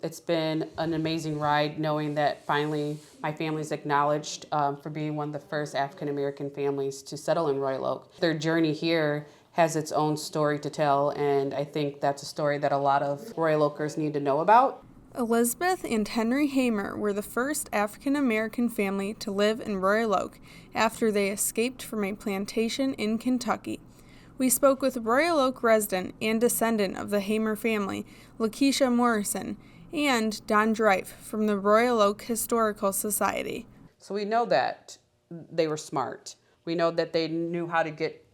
It's been an amazing ride knowing that finally my family's acknowledged for being one of the first African American families to settle in Royal Oak. Their journey here has its own story to tell, and I think that's a story that a lot of Royal Oakers need to know about. Elizabeth and Henry Hamer were the first African American family to live in Royal Oak after they escaped from a plantation in Kentucky. We spoke with Royal Oak resident and descendant of the Hamer family, Lakeisha Morrison, and Don Dreif from the Royal Oak Historical Society. So we know that they were smart. We know that they knew how to get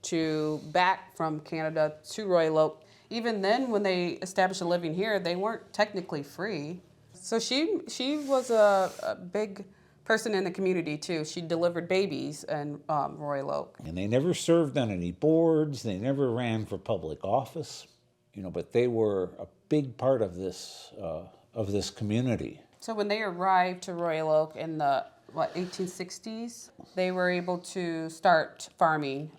back from Canada to Royal Oak. Even then, when they established a living here, they weren't technically free. So she was a big person in the community too. She delivered babies in Royal Oak. And they never served on any boards. They never ran for public office, but they were a big part of this community. So when they arrived to Royal Oak in the 1860s, they were able to start farming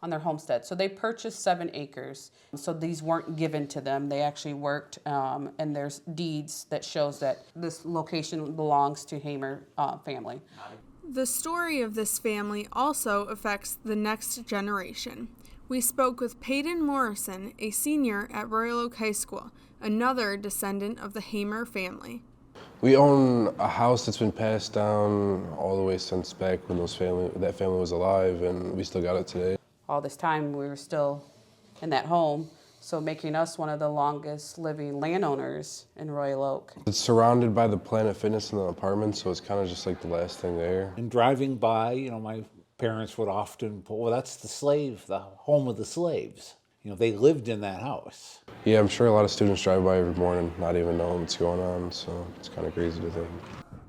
on their homestead. So they purchased 7 acres. So these weren't given to them. They actually worked, and there's deeds that shows that this location belongs to Hamer family. The story of this family also affects the next generation. We spoke with Peyton Morrison, a senior at Royal Oak High School, another descendant of the Hamer family. We own a house that's been passed down all the way since back when that family was alive, and we still got it today. All this time we were still in that home, so making us one of the longest living landowners in Royal Oak. It's surrounded by the Planet Fitness and the apartments, so it's kind of just like the last thing there. And driving by, my parents would often put, well, that's the home of the slaves. They lived in that house. Yeah, I'm sure a lot of students drive by every morning not even knowing what's going on, so it's kind of crazy to think.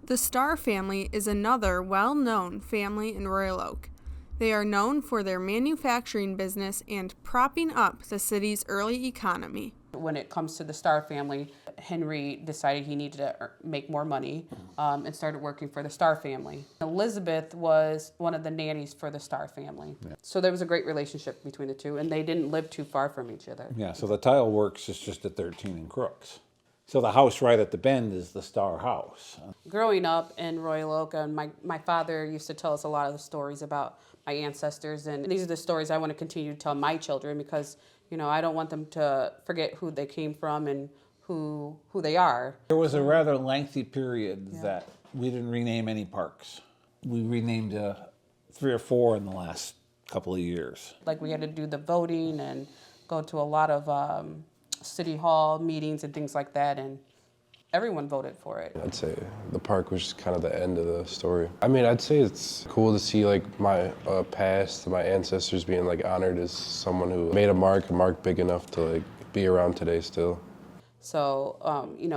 The Starr family is another well-known family in Royal Oak. They are known for their manufacturing business and propping up the city's early economy. When it comes to the Starr family, Henry decided he needed to make more money and started working for the Starr family. Elizabeth was one of the nannies for the Starr family. Yeah. So there was a great relationship between the two, and they didn't live too far from each other. Yeah, so the Tile Works is just at 13 and Crooks. So the house right at the bend is the Starr house. Growing up in Royal Oak, and my father used to tell us a lot of the stories about my ancestors, and these are the stories I want to continue to tell my children because, I don't want them to forget who they came from and who they are. There was a rather lengthy period that we didn't rename any parks. We renamed 3 or 4 in the last couple of years. Like we had to do the voting and go to a lot of city hall meetings and things like that, and everyone voted for it. I'd say the park was just kind of the end of the story. I'd say it's cool to see my past, my ancestors being honored as someone who made a mark big enough to be around today still. So,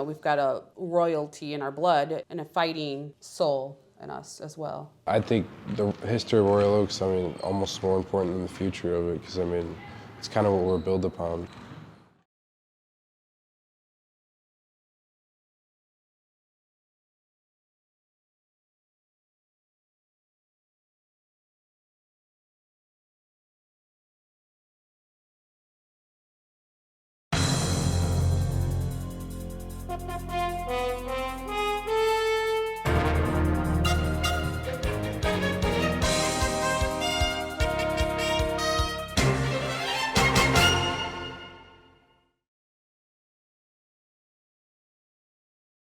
we've got a royalty in our blood and a fighting soul in us as well. I think the history of Royal Oaks, almost more important than the future of it, because it's kind of what we're built upon.